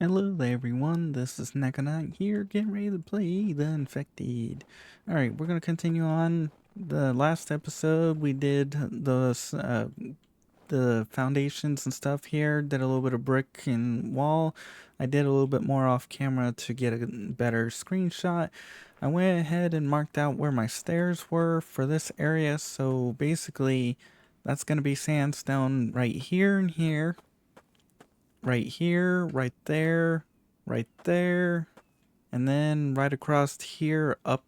Hello there everyone, this is Neko here, getting ready to play The Infected. Alright, we're gonna continue on. The last episode we did the foundations and stuff here, did a little bit of brick and wall. I did a little bit more off camera to get a better screenshot. I went ahead and marked out where my stairs were for this area, so basically that's gonna be sandstone right here and here. Right here, right there, and then right across here, up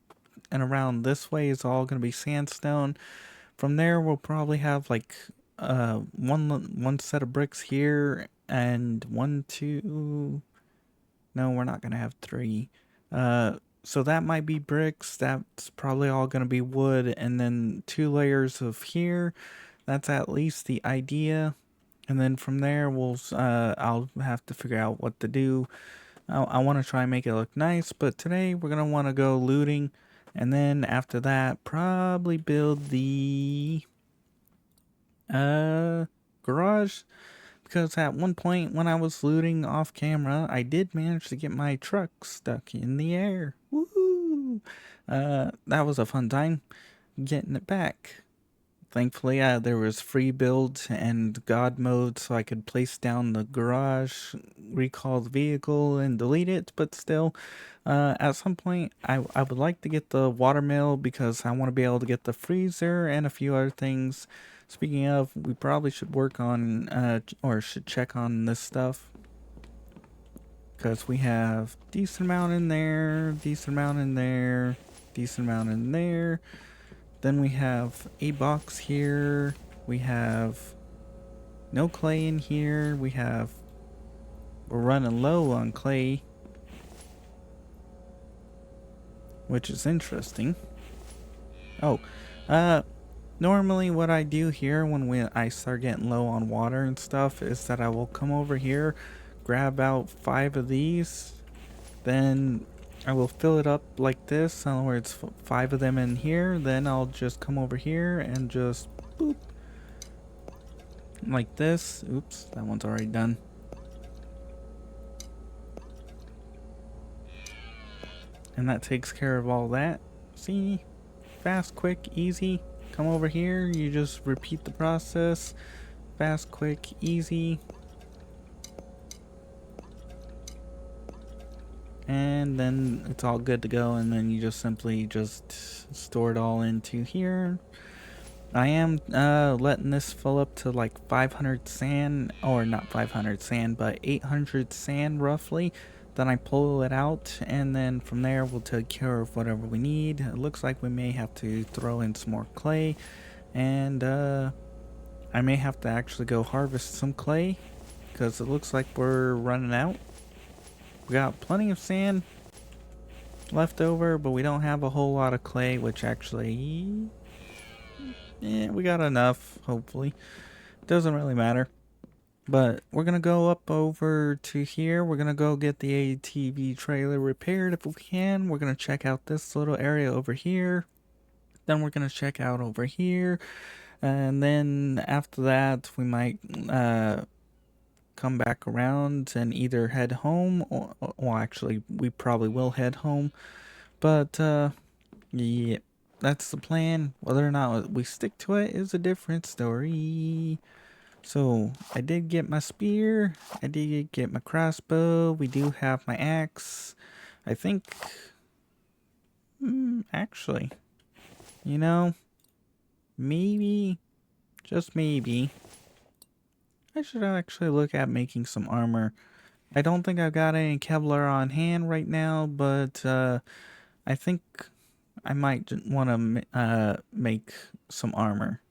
and around this way is all going to be sandstone. From there, we'll probably have like one set of bricks here, and one, two. No, we're not going to have three. So that might be bricks. That's probably all going to be wood, and then 2 layers of here. That's at least the idea. And then from there, I'll have to figure out what to do. I want to try and make it look nice, but today we're going to want to go looting. And then after that, probably build the garage. Because at one point when I was looting off camera, I did manage to get my truck stuck in the air. Woohoo! That was a fun time getting it back. Thankfully, there was free builds and God mode, so I could place down the garage, recall the vehicle, and delete it. But still, at some point, I would like to get the watermill because I want to be able to get the freezer and a few other things. Speaking of, we probably should work on, or should check on this stuff. Because we have decent amount in there, decent amount in there, decent amount in there. Then we have a box here. We have no clay in here. We're running low on clay, which is interesting. Oh, normally what I do here when I start getting low on water and stuff is that I will come over here, grab out 5 of these, then I will fill it up like this. In other words, 5 of them in here. Then I'll just come over here and just boop. Like this. Oops, that one's already done. And that takes care of all that. See? Fast, quick, easy. Come over here. You just repeat the process. Fast, quick, easy. And then it's all good to go, and then you just simply just store it all into here. I am letting this fill up to like 500 sand, or not 500 sand, but 800 sand roughly. Then I pull it out, and then from there we'll take care of whatever we need. It looks like we may have to throw in some more clay, and I may have to actually go harvest some clay because it looks like we're running out. We got plenty of sand left over, but we don't have a whole lot of clay, which actually, yeah, we got enough, hopefully. Doesn't really matter. But we're going to go up over to here. We're going to go get the ATV trailer repaired if we can. We're going to check out this little area over here. Then we're going to check out over here. And then after that, we might come back around and either head home, or well, actually we probably will head home, but yeah, that's the plan. Whether or not we stick to it is a different story. So I did get my spear, I did get my crossbow, we do have my axe. I think actually, you know, maybe, just maybe, I should actually look at making some armor. I don't think I've got any Kevlar on hand right now, but I think I might want to make some armor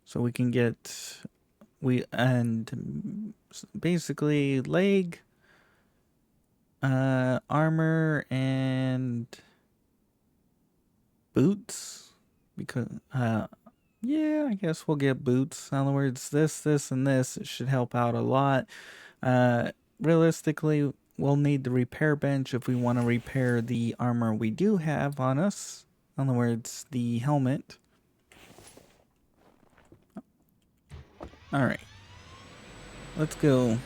so we can get basically leg, armor, and boots, because yeah, I guess we'll get boots. In other words, this, and this should help out a lot. Realistically, we'll need the repair bench if we want to repair the armor we do have on us. In other words, the helmet. Alright. Let's go.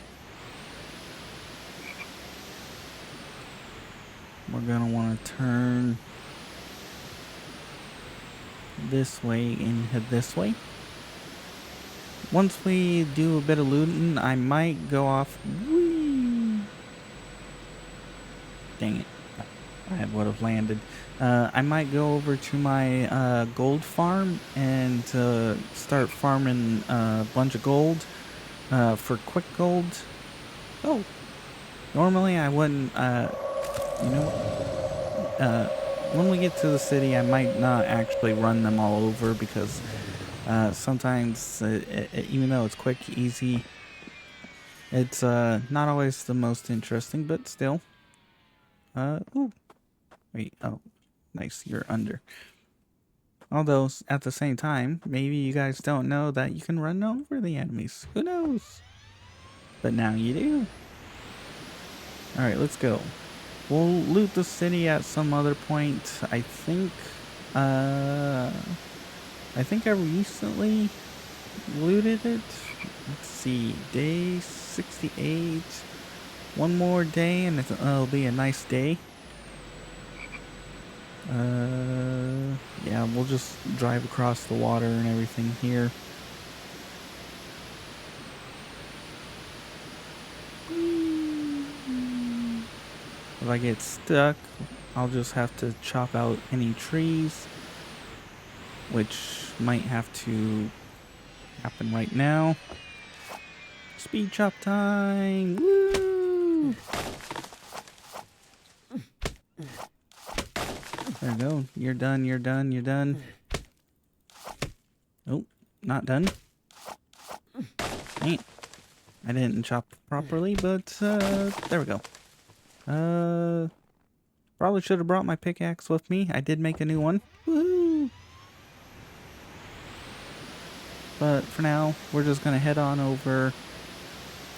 we're gonna want to turn this way and head this way. Once we do a bit of looting, I might go off. Whee! Dang it. I would have landed. I might go over to my gold farm and start farming a bunch of gold for quick gold. Oh, normally I wouldn't, you know, when we get to the city, I might not actually run them all over because sometimes, even though it's quick, easy, it's not always the most interesting, but still. Ooh. Wait, oh, nice, you're under. Although, at the same time, maybe you guys don't know that you can run over the enemies. Who knows? But now you do. Alright, let's go. We'll loot the city at some other point. I think I recently looted it. Let's see, day 68. One more day and it'll be a nice day. Yeah, we'll just drive across the water and everything here. If I get stuck, I'll just have to chop out any trees, which might have to happen right now. Speed chop time! Woo! There we go. You're done, you're done, you're done. Oh, not done. Dang it. I didn't chop properly, but there we go. Probably should have brought my pickaxe with me. I did make a new one. Woohoo! But for now, we're just gonna head on over.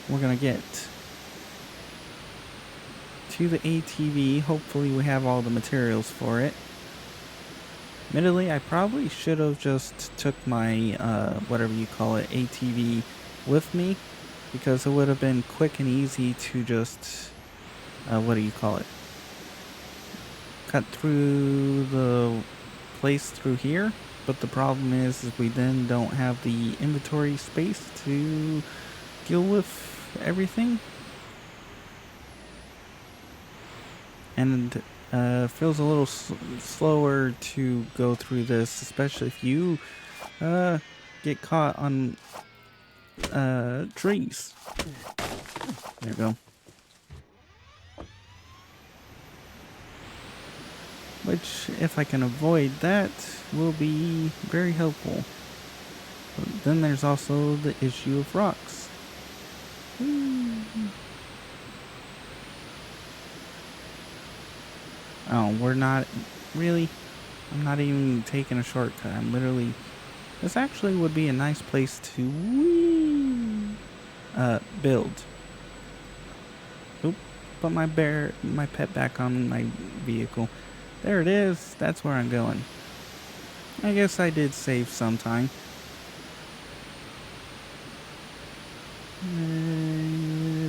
We're gonna get to the ATV. Hopefully we have all the materials for it. Admittedly, I probably should have just took my, whatever you call it, ATV with me, because it would have been quick and easy to just, what do you call it? Cut through the place through here. But the problem is we then don't have the inventory space to deal with everything. And feels a little slower to go through this, especially if you get caught on trees. There we go. Which, if I can avoid that, will be very helpful. But then there's also the issue of rocks. Oh, we're not really. I'm not even taking a shortcut. I'm literally. This actually would be a nice place to build. Oop, put my pet back on my vehicle. There it is. That's where I'm going. I guess I did save some time.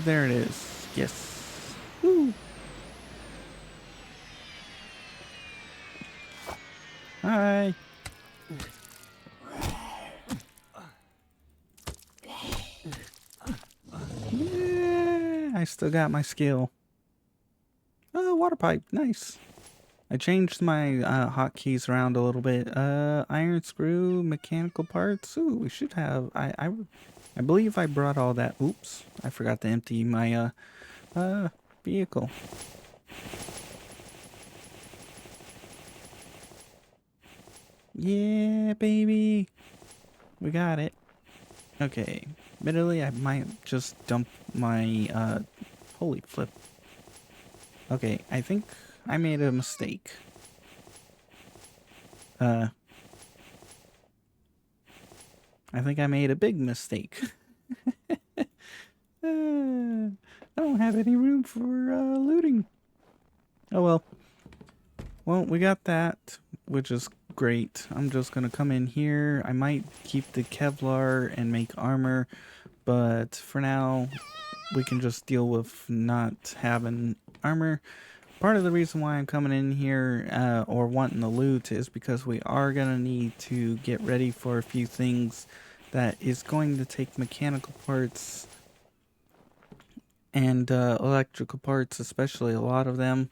There it is. Yes. Woo. Hi. Yeah, I still got my skill. Oh, water pipe. Nice. I changed my hotkeys around a little bit. Iron screw, mechanical parts. Ooh, we should have. I believe I brought all that. Oops, I forgot to empty my vehicle. Yeah, baby, we got it. Okay, admittedly, I might just dump my holy flip. Okay, I think I made a mistake. I think I made a big mistake. I don't have any room for looting. Oh well. Well, we got that, which is great. I'm just gonna come in here. I might keep the Kevlar and make armor, but for now, we can just deal with not having armor. part of the reason why I'm coming in here or wanting the loot is because we are going to need to get ready for a few things that is going to take mechanical parts and electrical parts, especially a lot of them.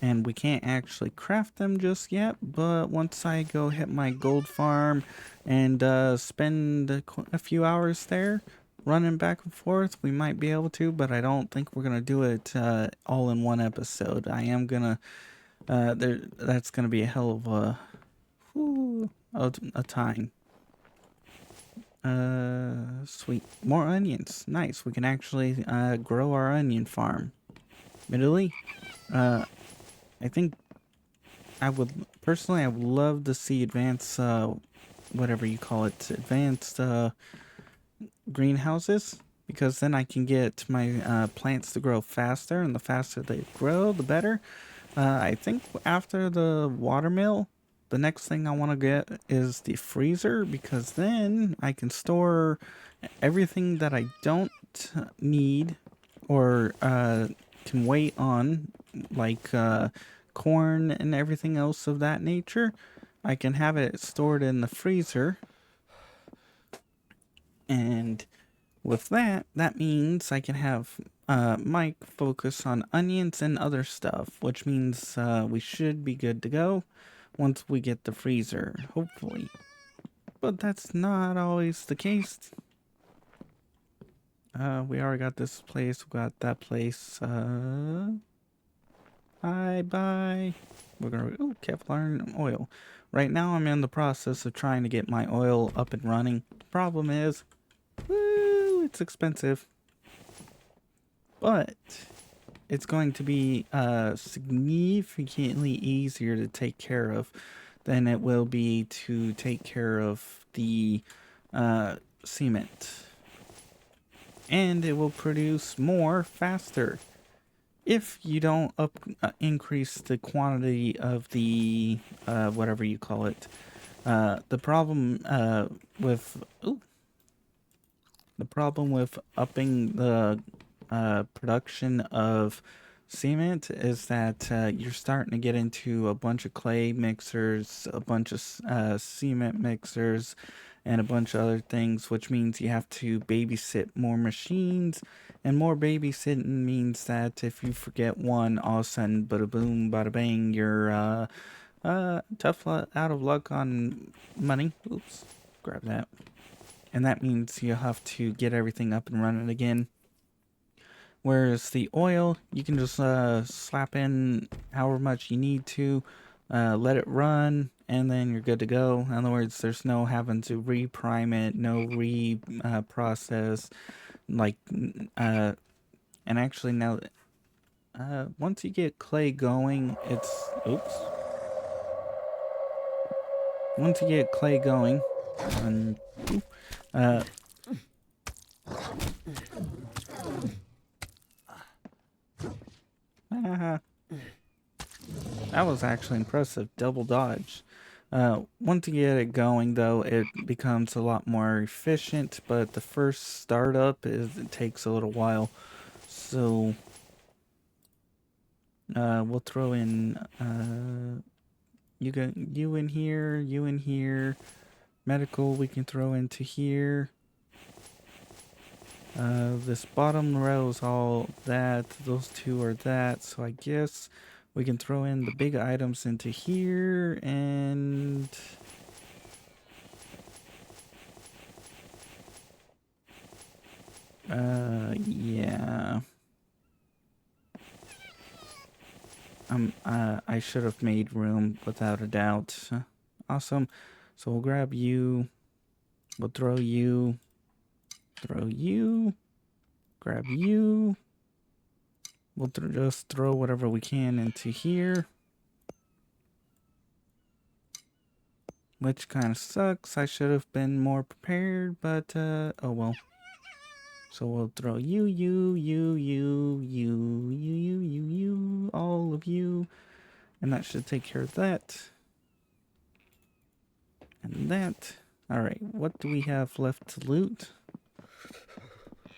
And we can't actually craft them just yet, but once I go hit my gold farm and spend a few hours there running back and forth, we might be able to, but I don't think we're going to do it all in one episode. I am going to, that's going to be a hell of a time. Sweet. More onions. Nice. We can actually grow our onion farm. Admittedly, I think I would love to see advanced, whatever you call it, advanced greenhouses, because then I can get my plants to grow faster, and the faster they grow, the better. I think after the watermill, the next thing I want to get is the freezer, because then I can store everything that I don't need or can wait on, like corn and everything else of that nature. I can have it stored in the freezer, and with that, that means I can have Mike focus on onions and other stuff, which means we should be good to go once we get the freezer, hopefully. But that's not always the case. We already got this place, we got that place. Bye. We're gonna, ooh, Kevlar and oil. Right now I'm in the process of trying to get my oil up and running. The problem is, woo, it's expensive. But it's going to be significantly easier to take care of than it will be to take care of the cement. And it will produce more faster if you don't increase the quantity of the whatever you call it. The problem with upping the production of cement is that you're starting to get into a bunch of clay mixers, a bunch of cement mixers, and a bunch of other things, which means you have to babysit more machines, and more babysitting means that if you forget one, all of a sudden, bada boom, bada bang, you're out of luck on money. Oops, grab that. And that means you'll have to get everything up and running again. Whereas the oil, you can just slap in however much you need to, let it run, and then you're good to go. In other words, there's no having to reprime it, no process, like, and actually now, once you get clay going, it's, oops. Once you get clay going, and, that was actually impressive. Double dodge. Once you get it going, though, it becomes a lot more efficient, but the first startup it takes a little while. So, we'll throw in, you in here. Medical we can throw into here. This bottom row is all that. Those two are that. So I guess we can throw in the big items into here, and yeah. I should have made room without a doubt. Awesome. So we'll grab you. We'll throw you. Throw you. Grab you. We'll just throw whatever we can into here. Which kind of sucks. I should have been more prepared, but oh well. So we'll throw you, all of you. And that should take care of that. And that. Alright, what do we have left to loot?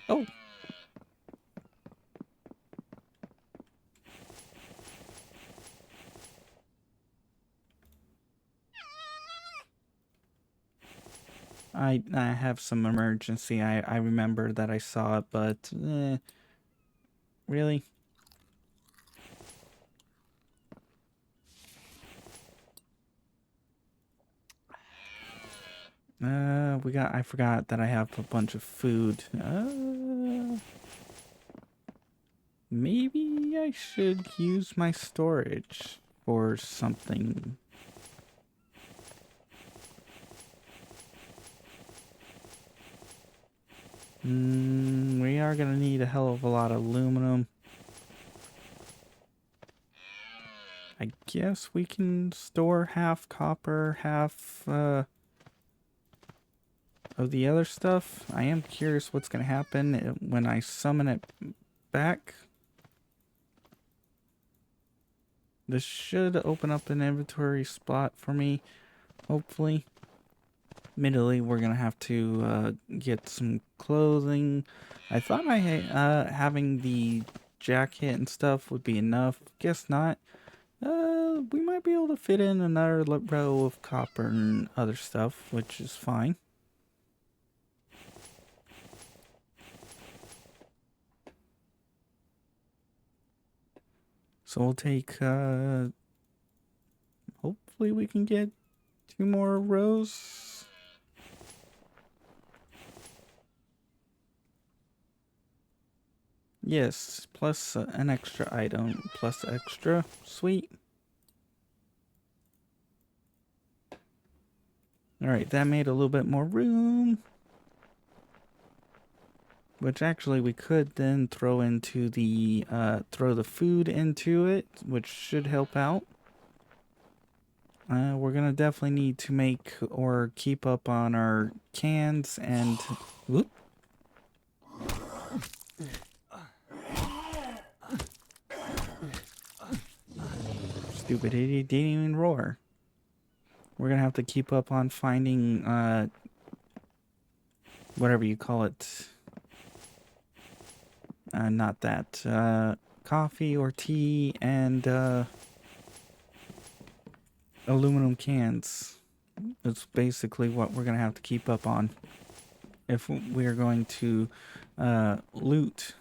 Oh! I have some emergency. I remember that I saw it, but really? I forgot that I have a bunch of food. Maybe I should use my storage for something. We are gonna need a hell of a lot of aluminum. I guess we can store half copper, half, of the other stuff. I am curious what's gonna happen when I summon it back. This should open up an inventory spot for me, hopefully. Admittedly, we're gonna have to get some clothing. I thought having the jacket and stuff would be enough. Guess not. We might be able to fit in another row of copper and other stuff, which is fine. So we'll take, hopefully we can get 2 more rows. Yes, plus an extra item, plus extra. Sweet. Alright, that made a little bit more room. Which actually we could then throw into the, throw the food into it, which should help out. We're gonna definitely need to make or keep up on our cans and... Whoop. Stupid idiot didn't even roar. We're gonna have to keep up on finding, whatever you call it. Not that. Coffee or tea and, aluminum cans. That's basically what we're gonna have to keep up on if we're going to, loot.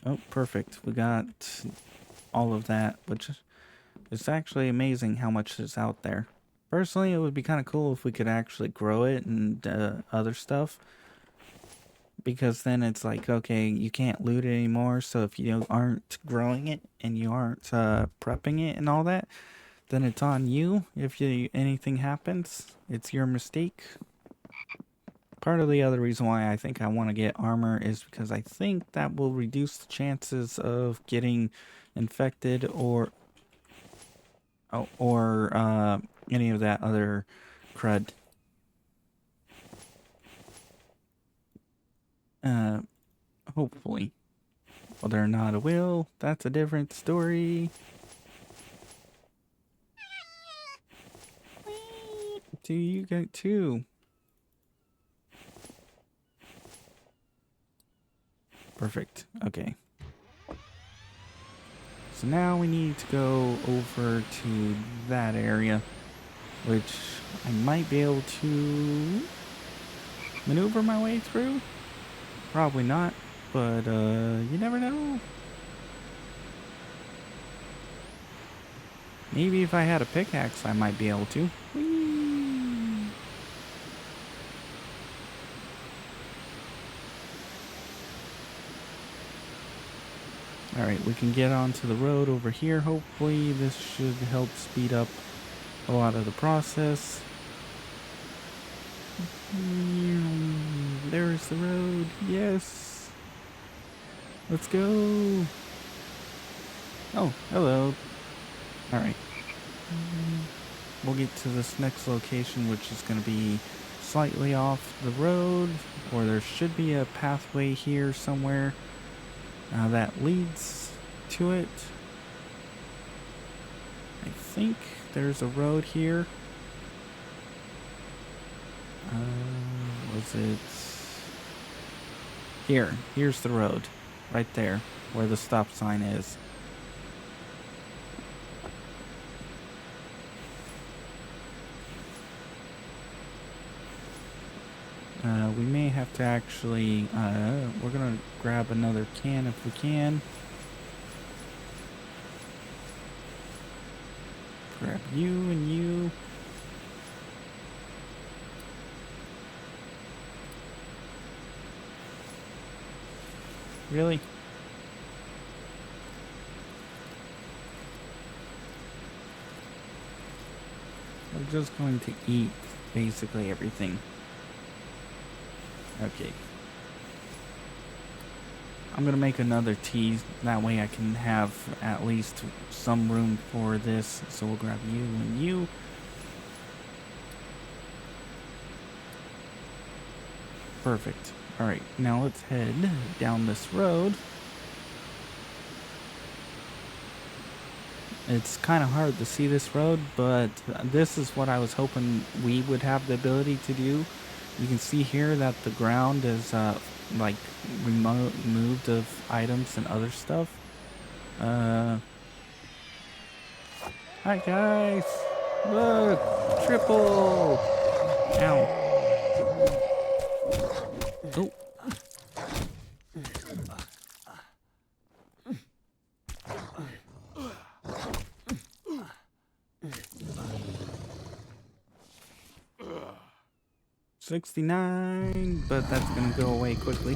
Oh, perfect. We got all of that, which is actually amazing how much is out there. Personally, it would be kind of cool if we could actually grow it and other stuff. Because then it's like, okay, you can't loot it anymore. So if you aren't growing it and you aren't prepping it and all that, then it's on you. If anything happens, it's your mistake. Part of the other reason why I think I want to get armor is because I think that will reduce the chances of getting infected or any of that other crud. Hopefully. Whether or not it will, that's a different story. Do you get two? Perfect. Okay. So now we need to go over to that area, which I might be able to maneuver my way through. Probably not, but you never know. Maybe if I had a pickaxe, I might be able to. Whee! Alright, we can get onto the road over here. Hopefully this should help speed up a lot of the process. There's the road. Yes. Let's go. Oh, hello. Alright. We'll get to this next location, which is going to be slightly off the road, or there should be a pathway here somewhere that leads to it. I think there's a road here. Was it here? Here's the road, right there, where the stop sign is. We may have to actually, we're gonna grab another can if we can. Grab you and you. Really? We're just going to eat basically everything. Okay. I'm gonna make another tea. That way I can have at least some room for this. So we'll grab you and you. Perfect. Alright, now let's head down this road. It's kind of hard to see this road, but this is what I was hoping we would have the ability to do. You can see here that the ground is like removed of items and other stuff. Hi guys! Look! Triple! Ow. Oh. 69, but that's gonna go away quickly.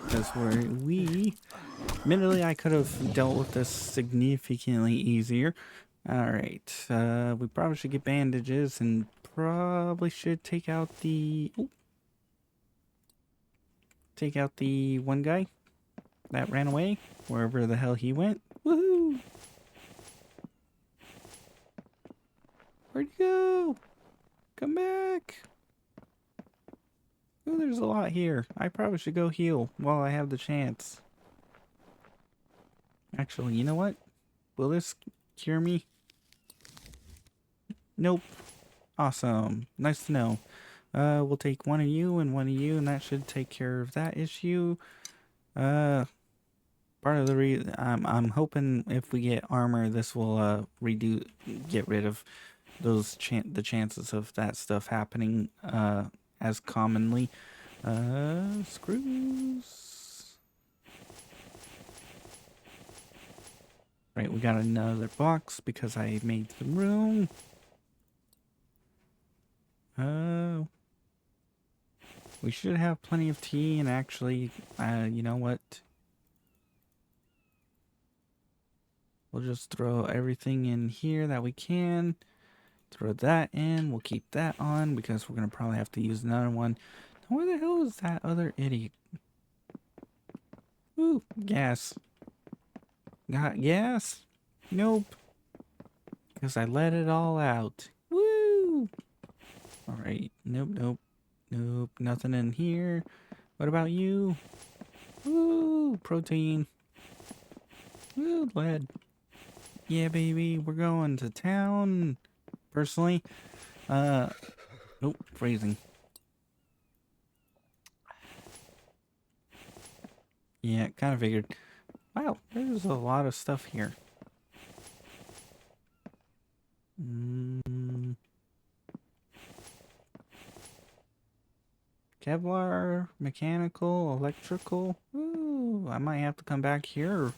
That's where admittedly, I could have dealt with this significantly easier. Alright, we probably should get bandages and probably should take out the... Oh, take out the one guy that ran away, wherever the hell he went. Woohoo! Where'd you go? Come back! Oh, there's a lot here. I probably should go heal while I have the chance. Actually, you know what? Will this cure me? Nope. Awesome. Nice to know. We'll take one of you, and that should take care of that issue. Part of the reason I'm hoping if we get armor, this will get rid of those the chances of that stuff happening as commonly. Screws. Right, we got another box because I made some room. We should have plenty of tea, and actually, you know what? We'll just throw everything in here that we can. Throw that in. We'll keep that on because we're going to probably have to use another one. Now, where the hell is that other idiot? Ooh, gas. Got gas? Nope. Because I let it all out. Woo! Alright. Nope, nope. Nope. Nothing in here. What about you? Woo! Protein. Woo! Lead. Yeah, baby. We're going to town. Personally. Nope. Freezing. Yeah, kind of figured. Wow, there's a lot of stuff here. Kevlar, mechanical, electrical. Ooh, I might have to come back here.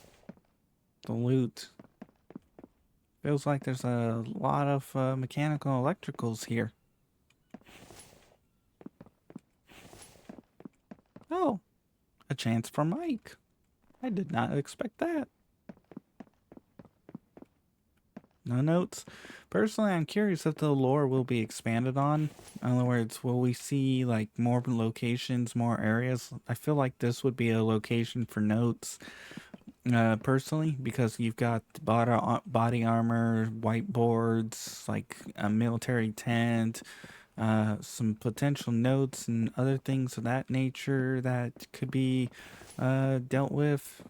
The loot. Feels like there's a lot of mechanical electricals here. Oh, a chance for Mike. I did not expect that. No notes. Personally, I'm curious if the lore will be expanded on. In other words, will we see like more locations, more areas? I feel like this would be a location for notes. Personally, because you've got body armor, whiteboards, like a military tent, some potential notes and other things of that nature that could be dealt with.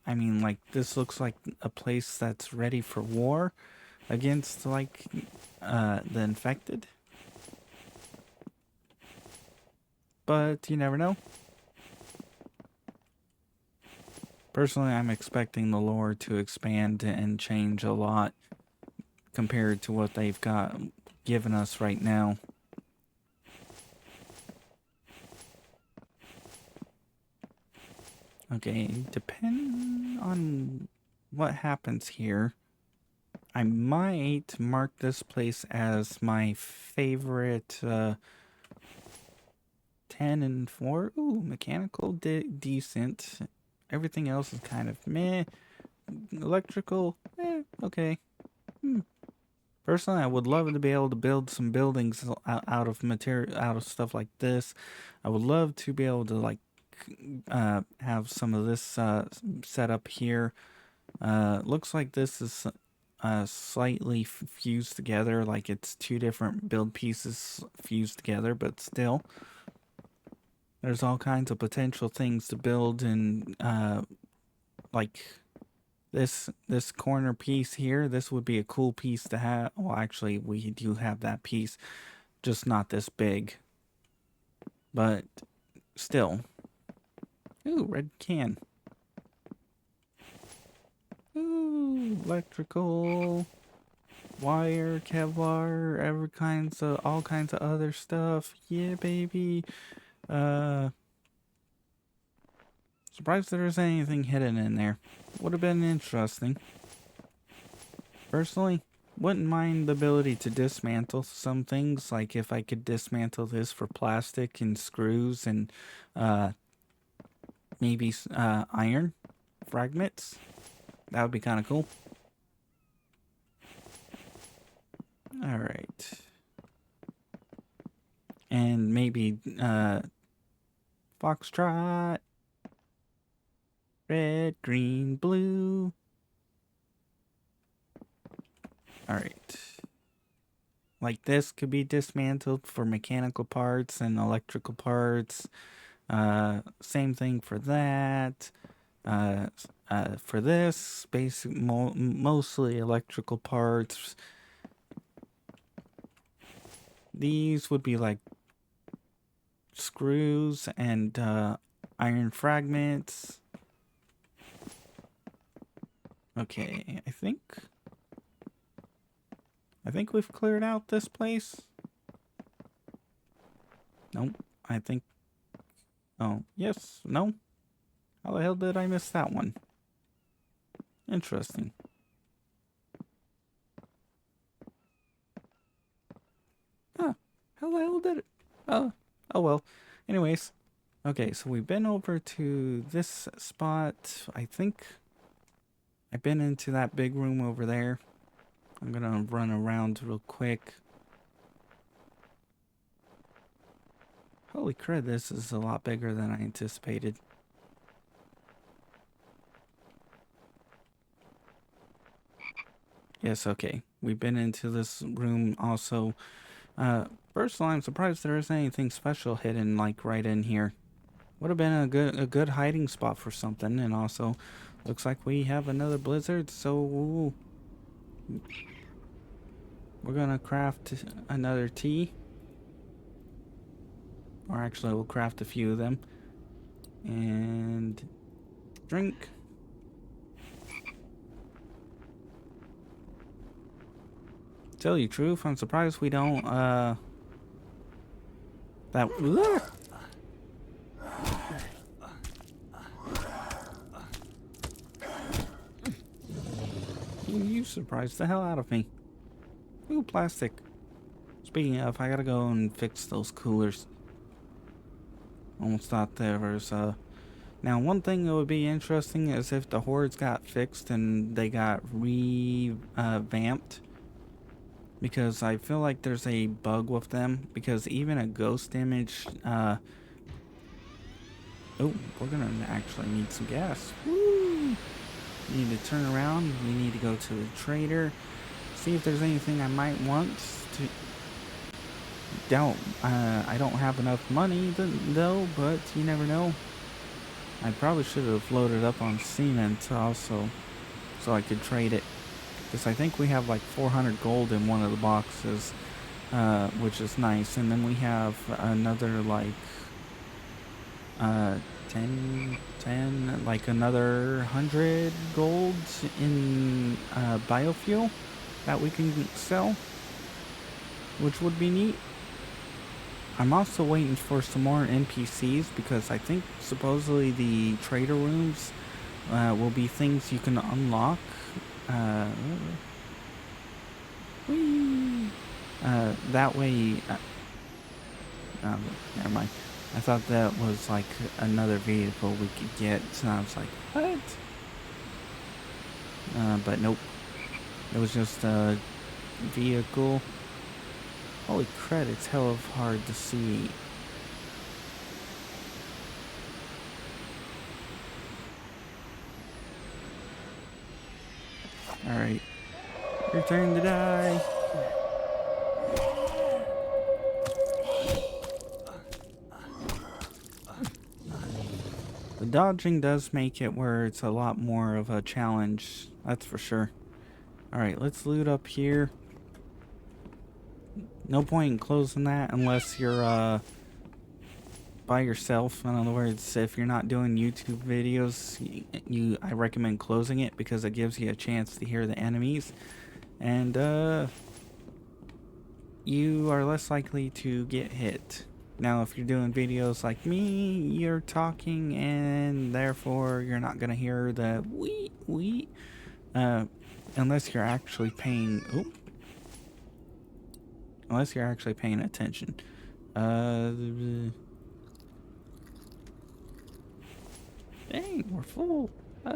I mean, like, this looks like a place that's ready for war against, like, the infected. But you never know. Personally, I'm expecting the lore to expand and change a lot compared to what they've got given us right now. Okay, depending on what happens here, I might mark this place as my favorite 10 and 4. Ooh, mechanical decent. Everything else is kind of meh. Electrical, okay. Personally, I would love to be able to build some buildings out of material, out of stuff like this. I would love to be able to like have some of this set up here. Looks like this is slightly fused together, like it's two different build pieces fused together, but still, there's all kinds of potential things to build, and like this corner piece here, this would be a cool piece to have. Well, actually, we do have that piece, just not this big. But still. Ooh, red can. Ooh, electrical, wire, Kevlar, all kinds of other stuff. Yeah, baby. Surprised there's anything hidden in there. Would have been interesting. Personally, wouldn't mind the ability to dismantle some things, like if I could dismantle this for plastic and screws and maybe iron fragments. That would be kind of cool. All right. And maybe foxtrot, red, green, blue. All right. Like this could be dismantled for mechanical parts and electrical parts. Same thing for that. For this, mostly electrical parts. These would be like screws and iron fragments. Okay, I think we've cleared out this place. Nope, I think... Oh, yes, no? How the hell did I miss that one? Interesting. Huh, how the hell did it... Oh well. Anyways, okay, so we've been over to this spot. I think I've been into that big room over there. I'm gonna run around real quick. Holy crud, this is a lot bigger than I anticipated. Yes, okay. We've been into this room also. Personally, I'm surprised there isn't anything special hidden like right in here. Would have been a good hiding spot for something, and also looks like we have another blizzard, so we're gonna craft another tea. Or actually, we'll craft a few of them. And drink. Tell you the truth, I'm surprised we don't, You surprised the hell out of me. Ooh, plastic. Speaking of, I gotta go and fix those coolers. Almost thought there was, Now, one thing that would be interesting is if the hordes got fixed and they got revamped. Because I feel like there's a bug with them. Because even a ghost image, oh, we're gonna actually need some gas. Woo! We need to turn around. We need to go to the trader. See if there's anything I might want to... I don't have enough money though, but you never know. I probably should have loaded up on cement also, so I could trade it. Because I think we have like 400 gold in one of the boxes, which is nice. And then we have another like 10, like another 100 gold in biofuel that we can sell, which would be neat. I'm also waiting for some more NPCs because I think supposedly the trader rooms will be things you can unlock. Whee! That way. Oh, never mind. I thought that was like another vehicle we could get, so I was like, what? But nope. It was just a vehicle. Holy crap, it's hell of hard to see. Alright. Your turn to die. The dodging does make it where it's a lot more of a challenge. That's for sure. Alright, let's loot up here. No point in closing that unless you're, by yourself. In other words, if you're not doing YouTube videos, I recommend closing it because it gives you a chance to hear the enemies. And, you are less likely to get hit. Now, if you're doing videos like me, you're talking and therefore you're not gonna hear the wee, unless you're actually paying, unless you're actually paying attention. Dang, we're full. I,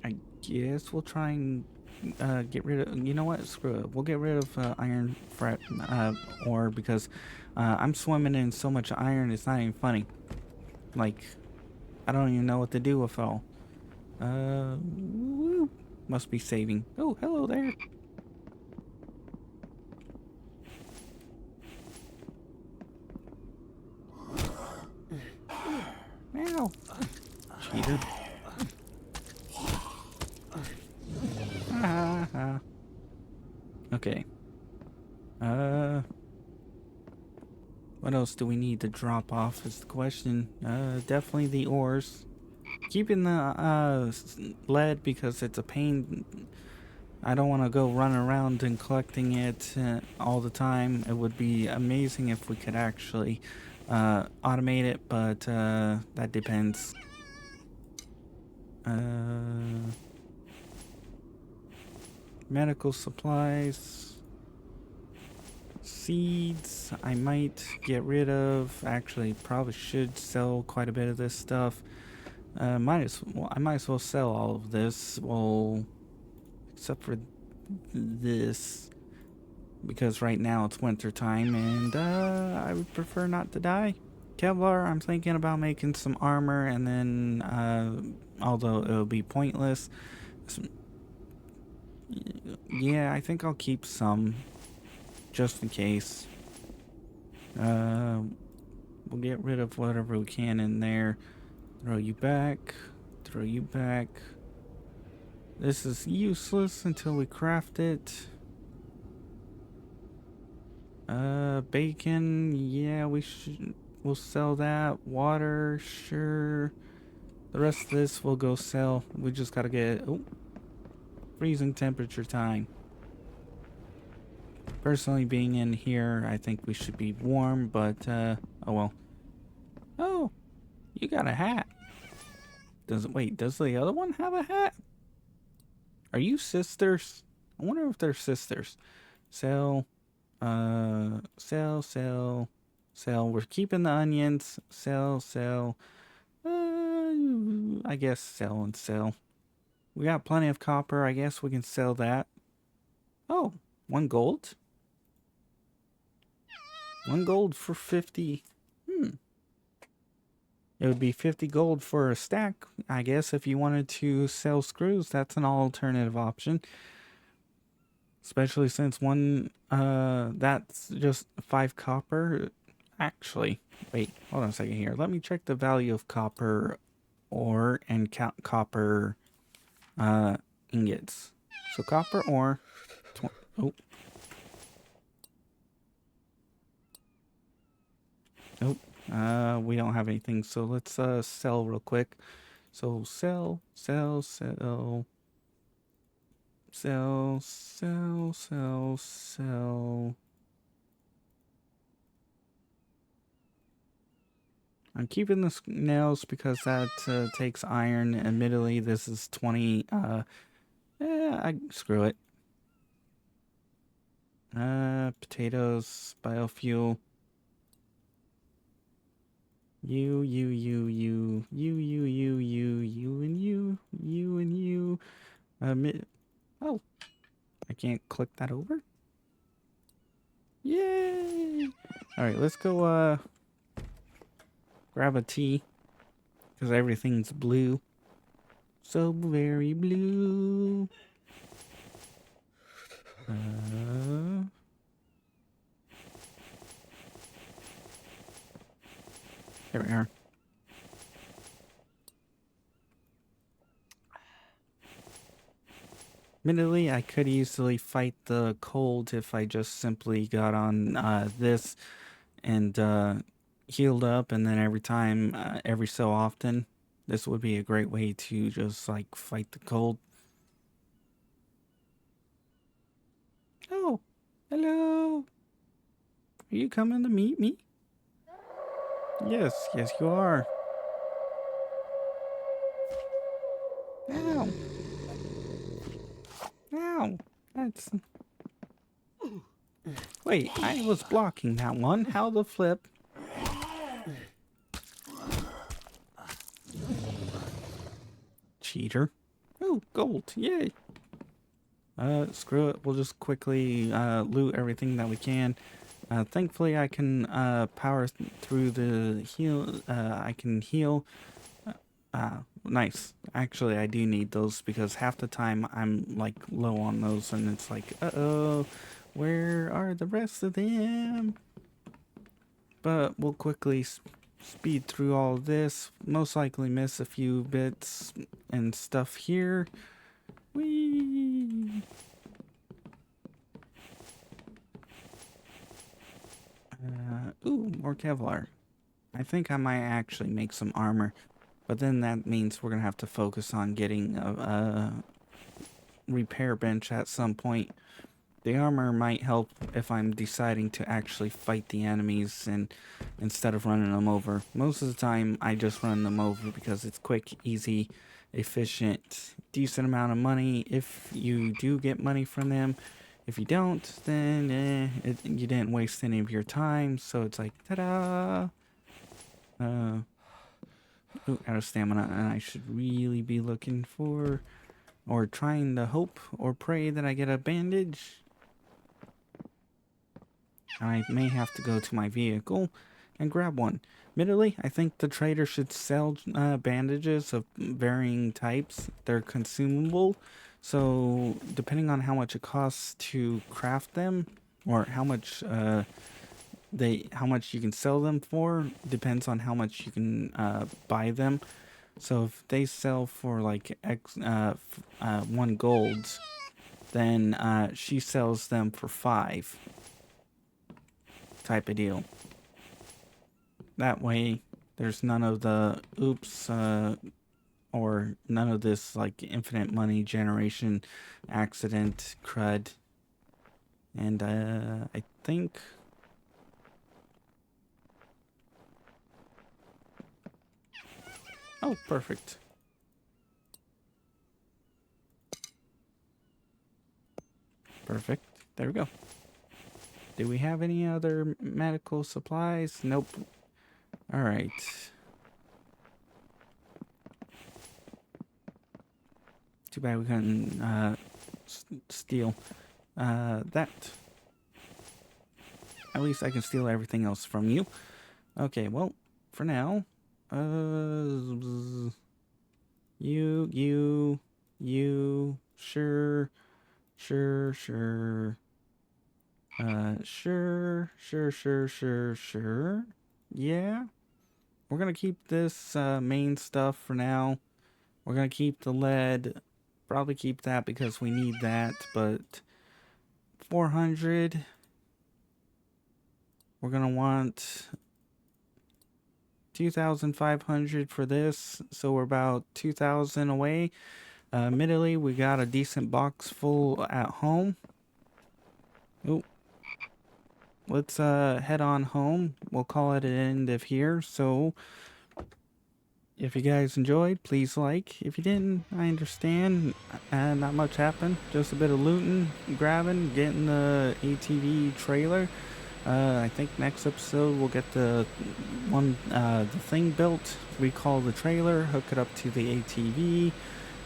I guess we'll try and get rid of. You know what? Screw it. We'll get rid of iron fret ore because I'm swimming in so much iron. It's not even funny. Like, I don't even know what to do with it all. Woo, must be saving. Oh, hello there. Meow. Cheated. Okay. What else do we need to drop off is the question. Definitely the ores. Keeping the lead because it's a pain. I don't want to go running around and collecting it all the time. It would be amazing if we could actually automate it, but that depends. Medical supplies. Seeds, I might get rid of. Actually, probably should sell quite a bit of this stuff. I might as well sell all of this. Well, except for this, because right now it's winter time, and I would prefer not to die. Kevlar, I'm thinking about making some armor, and then although it'll be pointless. Yeah, I think I'll keep some. Just in case. We'll get rid of whatever we can in there. Throw you back. Throw you back. This is useless until we craft it. Bacon. Yeah, we'll sell that. Water, sure. The rest of this we'll go sell. We just gotta get freezing temperature time. Personally, being in here, I think we should be warm, but, oh well. Oh, you got a hat. Does the other one have a hat? Are you sisters? I wonder if they're sisters. Sell, sell. We're keeping the onions. Sell. I guess sell and sell. We got plenty of copper. I guess we can sell that. Oh, 1 gold? 1 gold for 50. It would be 50 gold for a stack, I guess, if you wanted to sell screws. That's an alternative option. Especially since that's just 5 copper. Actually, wait, hold on a second here. Let me check the value of copper ore and copper ingots. So copper ore, we don't have anything, so let's sell real quick. So sell. Sell, sell, sell, sell. I'm keeping the nails because that takes iron. Admittedly, this is 20. Screw it. Potatoes, biofuel. You, and you. Oh, I can't click that over. Yay! All right, let's go. Grab a tea because everything's blue. So very blue. There we are. Admittedly, I could easily fight the cold if I just simply got on this and healed up, and then every so often, this would be a great way to just like fight the cold. Oh, hello. Are you coming to meet me? Yes, yes you are. Ow. Ow. That's... Wait, I was blocking that one. How the flip? Cheater. Oh, gold. Yay. Screw it. We'll just quickly loot everything that we can. Thankfully, I can power through the heal. I can heal. Nice. Actually, I do need those because half the time I'm like low on those, and it's like, uh-oh, where are the rest of them? But we'll quickly speed through all of this. Most likely miss a few bits and stuff here. Whee! Ooh, more Kevlar. I think I might actually make some armor. But then that means we're going to have to focus on getting a repair bench at some point. The armor might help if I'm deciding to actually fight the enemies and instead of running them over. Most of the time, I just run them over because it's quick, easy, efficient, decent amount of money if you do get money from them. If you don't, then you didn't waste any of your time. So it's like, ta-da! Ooh, out of stamina, and I should really be looking for, or trying to hope or pray that I get a bandage. I may have to go to my vehicle and grab one. Admittedly, I think the trader should sell bandages of varying types. They're consumable, so depending on how much it costs to craft them, or how much you can sell them for, depends on how much you can buy them. So if they sell for like 1 gold, then she sells them for 5, type of deal. That way, there's none of the oops or none of this like infinite money generation accident crud. And I think... Oh, perfect. Perfect. There we go. Do we have any other medical supplies? Nope. Alright. Too bad we couldn't steal that. At least I can steal everything else from you. Okay, well, for now, you, sure, sure, sure. Yeah, we're gonna keep this main stuff for now. We're gonna keep the lead, probably keep that because we need that, but 400, we're gonna want 2,500 for this, so we're about 2,000 away. Admittedly, we got a decent box full at home. Oh, let's head on home. We'll call it an end of here. So if you guys enjoyed, please like. If you didn't, I understand. Not much happened. Just a bit of looting, grabbing, getting the ATV trailer. I think next episode we'll get the thing built. We call the trailer, hook it up to the ATV,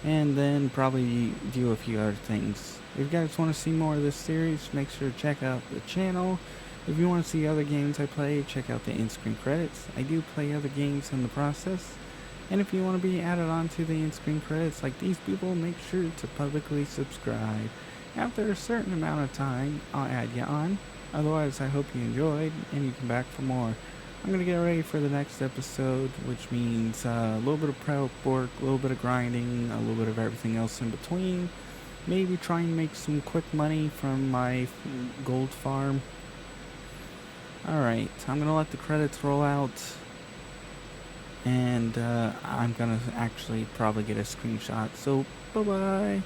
and then probably do a few other things. If you guys want to see more of this series, make sure to check out the channel. If you want to see other games I play, check out the in-screen credits. I do play other games in the process. And if you want to be added on to the in-screen credits like these people, make sure to publicly subscribe. After a certain amount of time, I'll add you on. Otherwise, I hope you enjoyed and you come back for more. I'm going to get ready for the next episode, which means a little bit of prep work, a little bit of grinding, a little bit of everything else in between. Maybe try and make some quick money from my gold farm. Alright, I'm going to let the credits roll out. And I'm gonna actually probably get a screenshot. So, bye bye.